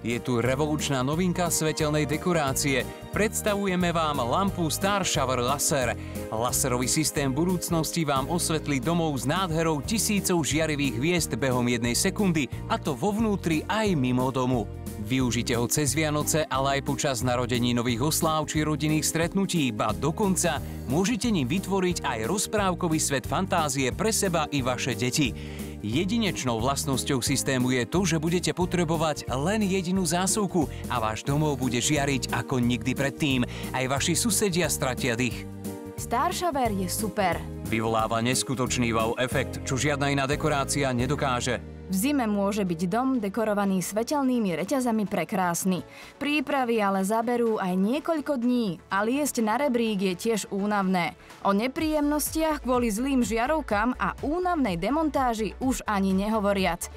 Je tu revolučná novinka svetelnej dekorácie. Predstavujeme vám lampu Star Shower Laser. Laserový systém budúcnosti vám osvetlí domov s nádherou tisícov žiarivých hviezd behom 1 sekundy, a to vo vnútri aj mimo domu. Využite ho cez Vianoce, ale aj počas narodení nových osláv či rodinných stretnutí, ba dokonca môžete ním vytvoriť aj rozprávkový svet fantázie pre seba i vaše deti. Jedinečnou vlastnosťou systému je to, že budete potrebovať len jedinú zásuvku a váš domov bude žiariť ako nikdy predtým. Aj vaši susedia stratia dých. Star Shower je super. Vyvoláva neskutočný wow efekt, čo žiadna iná dekorácia nedokáže. V zime môže byť dom dekorovaný svetelnými reťazami prekrásny. Prípravy ale zaberú aj niekoľko dní a liesť na rebrík je tiež únavné. O nepríjemnostiach kvôli zlým žiarovkám a únavnej demontáži už ani nehovoriac.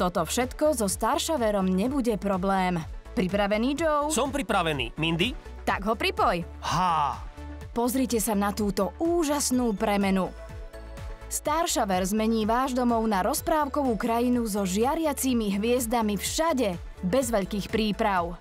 Toto všetko so Star Showerom nebude problém. Pripravený, Joe? Som pripravený. Mindy? Tak ho pripoj. Pozrite sa na túto úžasnú premenu. Star Shower zmení váš domov na rozprávkovú krajinu so žiariacimi hviezdami všade, bez veľkých príprav.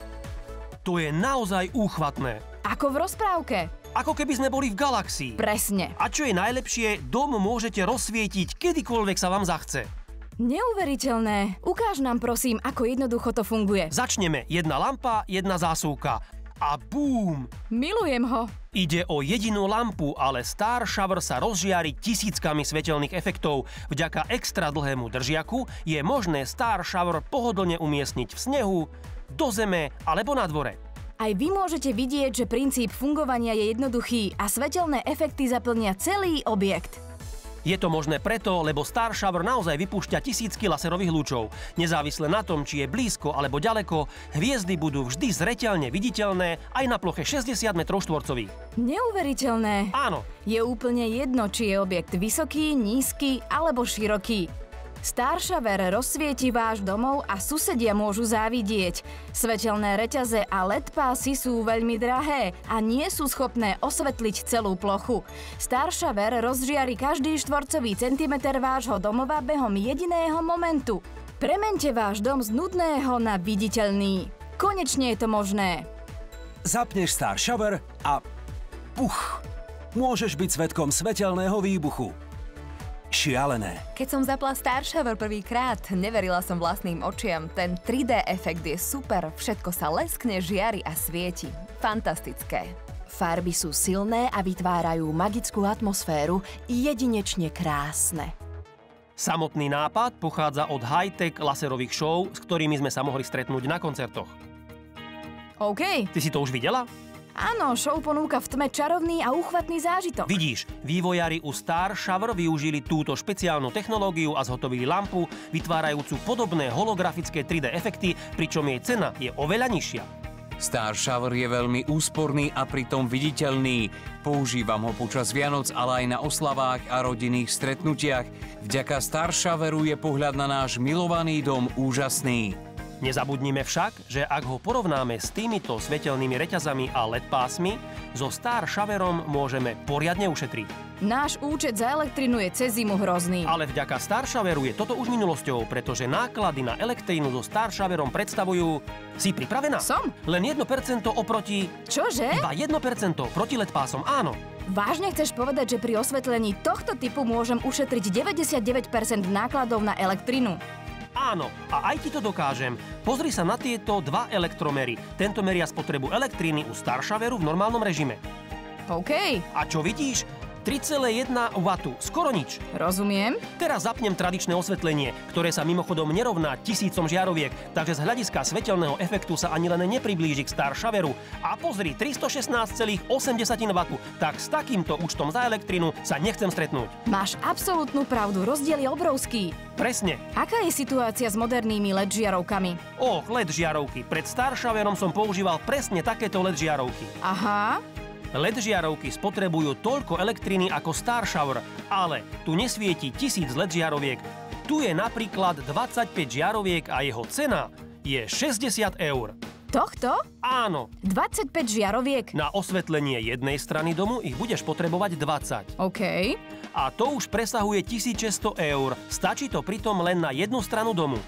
To je naozaj úchvatné. Ako v rozprávke. Ako keby sme boli v galaxii. Presne. A čo je najlepšie, dom môžete rozsvietiť kedykoľvek sa vám zachce. Neuveriteľné. Ukáž nám prosím, ako jednoducho to funguje. Začneme. Jedna lampa, jedna zásuvka. A bum! Milujem ho. Ide o jedinú lampu, ale Star Shower sa rozžiari tisíckami svetelných efektov. Vďaka extra dlhému držiaku je možné Star Shower pohodlne umiestniť v snehu, do zeme alebo na dvore. Aj vy môžete vidieť, že princíp fungovania je jednoduchý a svetelné efekty zaplnia celý objekt. Je to možné preto, lebo Star Shower naozaj vypúšťa tisícky laserových lúčov. Nezávisle na tom, či je blízko alebo ďaleko, hviezdy budú vždy zreteľne viditeľné aj na ploche 60 m2. Neuveriteľné. Áno. Je úplne jedno, či je objekt vysoký, nízky alebo široký. Star Shower rozsvieti váš domov a susedia môžu závidieť. Svetelné reťaze a LED pásy sú veľmi drahé a nie sú schopné osvetliť celú plochu. Star Shower rozžiari každý štvorcový centimeter vášho domova behom jediného momentu. Premente váš dom z nudného na viditeľný. Konečne je to možné. Zapneš Star Shower a puch! Môžeš byť svedkom svetelného výbuchu. Šialené. Keď som zapla Star Shower prvýkrát, neverila som vlastným očiam. Ten 3D efekt je super, všetko sa leskne, žiari a svieti. Fantastické. Farby sú silné a vytvárajú magickú atmosféru, jedinečne krásne. Samotný nápad pochádza od high-tech laserových show, s ktorými sme sa mohli stretnúť na koncertoch. OK. Ty si to už videla? Áno, show ponúka v tme čarovný a úchvatný zážitok. Vidíš, vývojári u Star Shower využili túto špeciálnu technológiu a zhotovili lampu, vytvárajúcu podobné holografické 3D efekty, pričom jej cena je oveľa nižšia. Star Shower je veľmi úsporný a pritom viditeľný. Používam ho počas Vianoc, ale aj na oslavách a rodinných stretnutiach. Vďaka Star Showeru je pohľad na náš milovaný dom úžasný. Nezabudnime však, že ak ho porovnáme s týmito svetelnými reťazami a LED pásmi, so Star Showerom môžeme poriadne ušetriť. Náš účet za elektrinu je cez zimu hrozný. Ale vďaka Star Showeru je toto už minulosťou, pretože náklady na elektrínu so Star Showerom predstavujú... Si pripravená? Som. Len 1% oproti... Čože? Iba 1% proti LED pásom, áno. Vážne chceš povedať, že pri osvetlení tohto typu môžem ušetriť 99% nákladov na elektrinu? Áno, a aj ti to dokážem. Pozri sa na tieto dva elektromery. Tento meria spotrebu elektriny u Star Showeru v normálnom režime. OK. A čo vidíš? 3,1 W, skoro nič. Rozumiem. Teraz zapnem tradičné osvetlenie, ktoré sa mimochodom nerovná tisícom žiaroviek, takže z hľadiska svetelného efektu sa ani len nepriblíži k Star Showeru. A pozri, 316,8 W, tak s takýmto účtom za elektrinu sa nechcem stretnúť. Máš absolútnu pravdu, rozdiel je obrovský. Presne. Aká je situácia s modernými LED žiarovkami? LED žiarovky. Pred Star Showerom som používal presne takéto LED žiarovky. Aha. LED žiarovky spotrebujú toľko elektriny ako Star Shower, ale tu nesvieti 1000 LED žiaroviek. Tu je napríklad 25 žiaroviek a jeho cena je 60 €. Tohto? Áno. 25 žiaroviek? Na osvetlenie jednej strany domu ich budeš potrebovať 20. OK. A to už presahuje 1600 €. Stačí to pritom len na jednu stranu domu.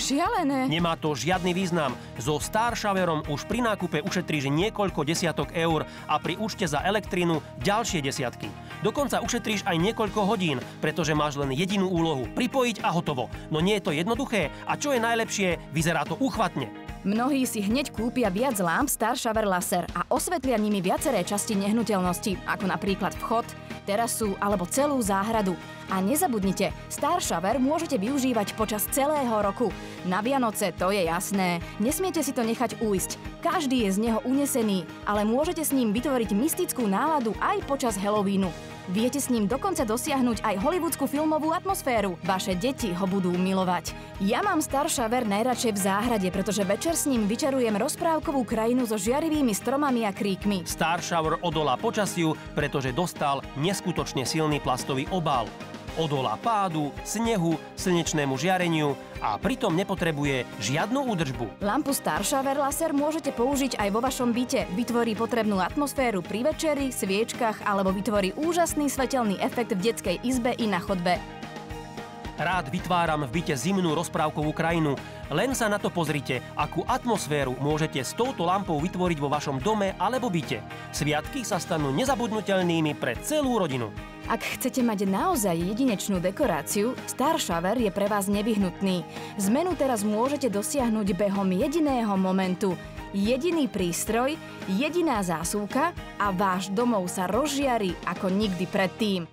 Šialené. Nemá to žiadny význam. So Star Showerom už pri nákupe ušetríš niekoľko desiatok eur a pri účte za elektrinu ďalšie desiatky. Dokonca ušetríš aj niekoľko hodín, pretože máš len jedinú úlohu – pripojiť a hotovo. No nie je to jednoduché a čo je najlepšie, vyzerá to úchvatne. Mnohí si hneď kúpia viac lámp Star Shower Laser a osvetlia nimi viaceré časti nehnuteľnosti, ako napríklad vchod, terasu alebo celú záhradu. A nezabudnite, Star Shower môžete využívať počas celého roku. Na Vianoce to je jasné, nesmiete si to nechať ujsť. Každý je z neho unesený, ale môžete s ním vytvoriť mystickú náladu aj počas Halloweenu. Viete s ním dokonca dosiahnuť aj hollywoodskú filmovú atmosféru. Vaše deti ho budú milovať. Ja mám Star Shower najradšej v záhrade, pretože večer s ním vyčarujem rozprávkovú krajinu so žiarivými stromami a kríkmi. Star Shower odolá počasiu, pretože dostal neskutočne silný plastový obal. Odolá pádu, snehu, slnečnému žiareniu a pritom nepotrebuje žiadnu údržbu. Lampu Star Shower Laser môžete použiť aj vo vašom byte. Vytvorí potrebnú atmosféru pri večeri, sviečkach alebo vytvorí úžasný svetelný efekt v detskej izbe i na chodbe. Rád vytváram v byte zimnú rozprávkovú krajinu. Len sa na to pozrite, akú atmosféru môžete s touto lampou vytvoriť vo vašom dome alebo byte. Sviatky sa stanú nezabudnutelnými pre celú rodinu. Ak chcete mať naozaj jedinečnú dekoráciu, Star Shower je pre vás nevyhnutný. Zmenu teraz môžete dosiahnuť behom jediného momentu. Jediný prístroj, jediná zásuvka a váš domov sa rozžiari ako nikdy predtým.